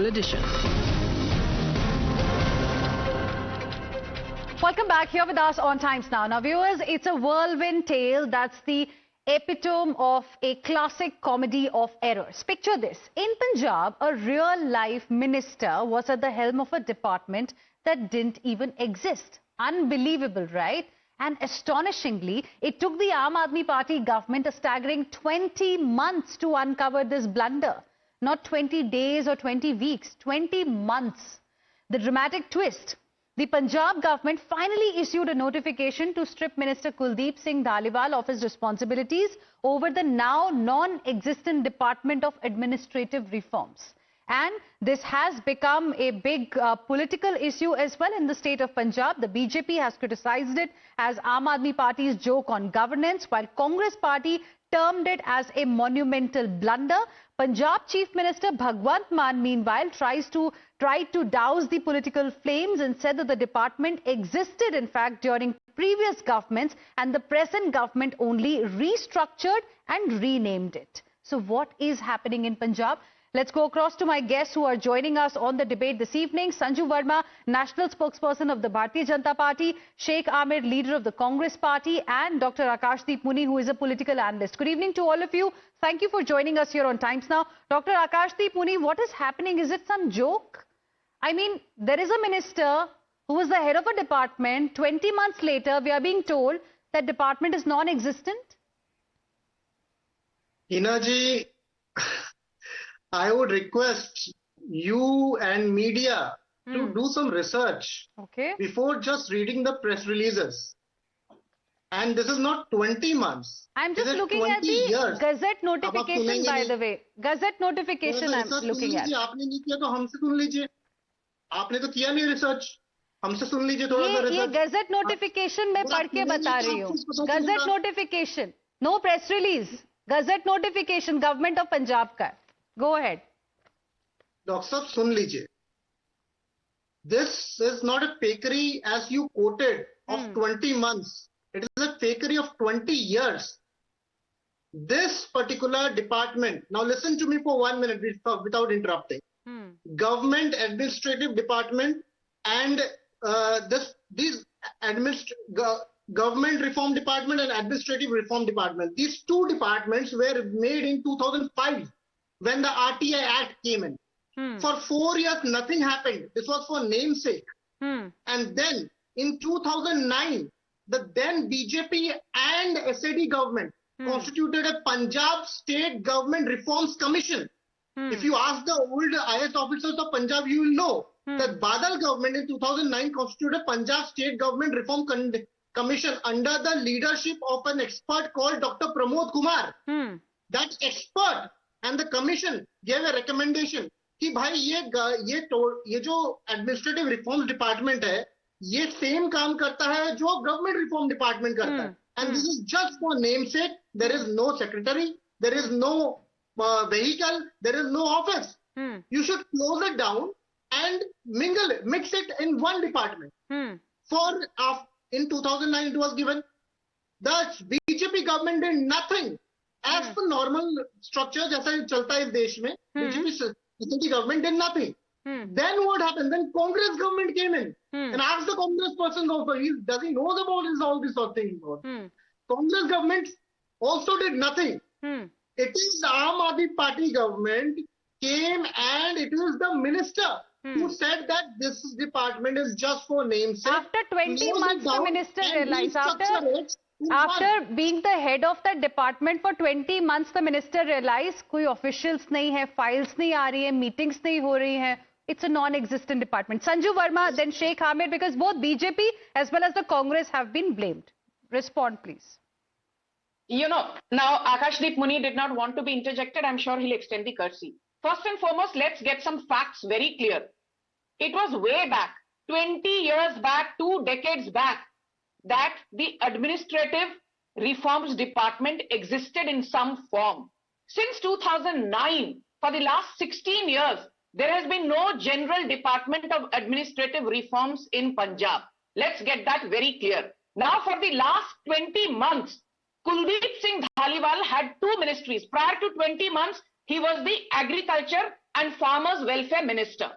Special Edition. Welcome back here with us on Times Now. Now, viewers, it's a whirlwind tale that's the epitome of a classic comedy of errors. Picture this. In Punjab, a real-life minister was at the helm of a department that didn't even exist. Unbelievable, right? And astonishingly, it took the Aam Aadmi Party government a staggering 20 months to uncover this blunder. Not 20 days or 20 weeks, 20 months. The dramatic twist. The Punjab government finally issued a notification to strip Minister Kuldeep Singh Dhaliwal of his responsibilities over the now non-existent Department of Administrative Reforms. And this has become a big political issue as well in the state of Punjab. The BJP has criticized it as Aam Aadmi Party's joke on governance, while Congress Party termed it as a monumental blunder. Punjab Chief Minister Bhagwant Mann, meanwhile, tried to douse the political flames and said that the department existed, in fact, during previous governments, and the present government only restructured and renamed it. So what is happening in Punjab? Let's go across to my guests who are joining us on the debate this evening. Sanju Verma, National Spokesperson of the Bharatiya Janata Party, Sheikh Amir, leader of the Congress Party, and Dr. Akashdeep Muni, who is a political analyst. Good evening to all of you. Thank you for joining us here on Times Now. Dr. Akashdeep Muni, what is happening? Is it some joke? I mean, there is a minister who was the head of a department. 20 months later, we are being told that department is non-existent. Hina ji, I would request you and media to do some research before just reading the press releases. And this is not 20 months. I'm just looking at the years. Gazette notification, by the way. Gazette notification I'm looking at. आपने नहीं किया तो हमसे सुन लीजिए. आपने तो किया नहीं research. हमसे सुन लीजिए थोड़ा सा research. ये गजट नोटिफिकेशन मैं पढ़ के बता रही हूँ. Gazette notification, no press release. Gazette notification government of Punjab का. Go ahead. डॉक्टर साहब सुन लीजिए. This is not a fakery as you quoted of 20 months. It is a fakery of 20 years. This particular department, now listen to me for 1 minute without interrupting. Government Administrative Department and Government Reform Department and Administrative Reform Department. These two departments were made in 2005 when the RTI Act came in. For 4 years, nothing happened. This was for namesake. And then in 2009, the then BJP and SAD government constituted a Punjab State Government Reforms Commission. If you ask the old IS officers of Punjab, you will know that Badal government in 2009 constituted a Punjab State Government Reform Commission under the leadership of an expert called Dr. Pramod Kumar. That expert and the commission gave a recommendation कि भाई ये जो administrative reforms department है ये same काम करता है जो गवर्नमेंट रिफॉर्म डिपार्टमेंट करता है. And this is just for name sake. There is no secretary, there is no vehicle, there is no office. You should close it down and mix it in one department. In 2009 it was given. The BJP government did nothing as per normal structure जैसा चलता है इस देश में. BJP government did nothing. Then what happened? Then Congress government came in and asked the Congress person also, does he know about all these things? Congress government also did nothing. It is Aam Aadmi Party government came and it is the minister who said that this department is just for namesake. After 20 months, the minister realized, after being the head of that department for 20 months, the minister realized कोई officials नहीं है, files नहीं आ रही है, meetings नहीं हो रही हैं. It's a non-existent department. Sanju Verma, then Sheikh Amir, because both BJP as well as the Congress have been blamed. Respond, please. You know, now Akashdeep Muni did not want to be interjected. I'm sure he'll extend the courtesy. First and foremost, let's get some facts very clear. It was way back, 20 years back, 2 decades back, that the Administrative Reforms Department existed in some form. Since 2009, for the last 16 years, there has been no General Department of Administrative Reforms in Punjab. Let's get that very clear. Now, for the last 20 months, Kuldeep Singh Dhaliwal had 2 ministries. Prior to 20 months, he was the Agriculture and Farmers Welfare Minister.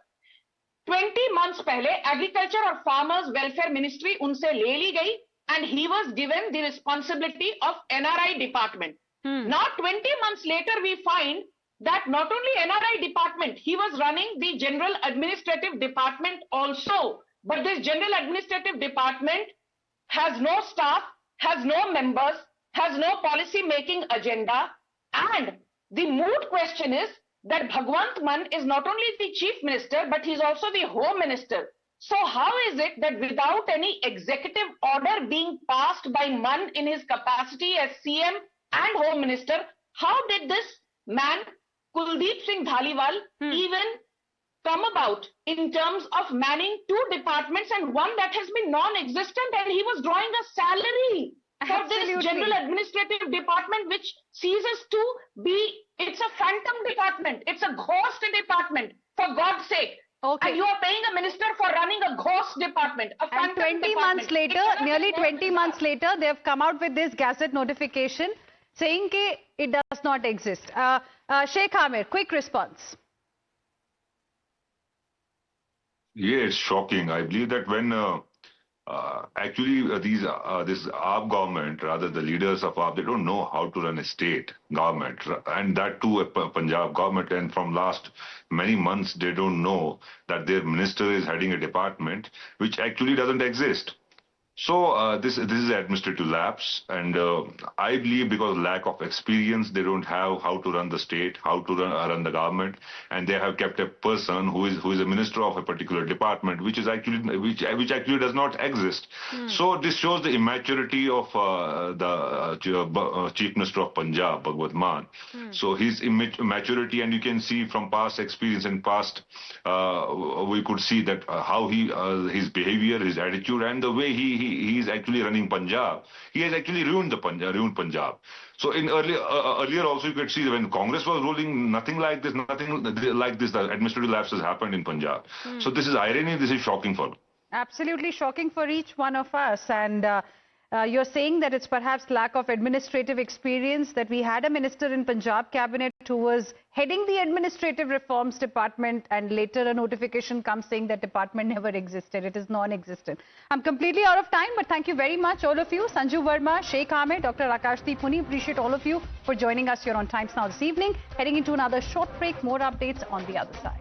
20 months पहले Agriculture और Farmers Welfare Ministry उनसे ले ली गई and he was given the responsibility of NRI department. Now 20 months later we find that not only NRI department, he was running the General Administrative Department also. But this General Administrative Department has no staff, has no members, has no policy making agenda. And the moot question is that Bhagwant Mann is not only the Chief Minister, but he's also the Home Minister. So how is it that without any executive order being passed by Mann in his capacity as CM and Home Minister, how did this man, Kuldeep Singh Dhaliwal, even come about in terms of manning two departments and one that has been non-existent, and he was drawing a salary for this General Administrative Department, which ceases to be, it's a phantom department, it's a ghost department, for God's sake. Okay. And you are paying a minister for running a ghost department, a phantom and 20 department. months later, nearly 20 months later, they have come out with this gazette notification saying that it does not exist. Sheikh Amir, quick response. Yeah, it's shocking. I believe that when this AAP government, rather the leaders of AAP, they don't know how to run a state government, and that too a Punjab government. And from last many months, they don't know that their minister is heading a department which actually doesn't exist. So this is administrative lapse, and I believe because of lack of experience, they don't have how to run the state, how to run the government, and they have kept a person who is a minister of a particular department, which actually does not exist. So this shows the immaturity of the Chief Minister of Punjab, Bhagwant Mann. So his immaturity, and you can see from past experience and past, we could see that how his behavior, his attitude, and the way he is actually running Punjab. He has actually ruined Punjab. So in earlier also you could see when Congress was ruling, nothing like this, the administrative lapses happened in Punjab. So this is irony. This is shocking for me. Absolutely shocking for each one of us. And you're saying that it's perhaps lack of administrative experience, that we had a minister in Punjab cabinet who was heading the administrative reforms department, and later a notification comes saying that department never existed. It is non-existent. I'm completely out of time, but thank you very much, all of you. Sanju Verma, Sheikh Amir, Dr. Akashdeep Muni, appreciate all of you for joining us here on Times Now this evening. Heading into another short break, more updates on the other side.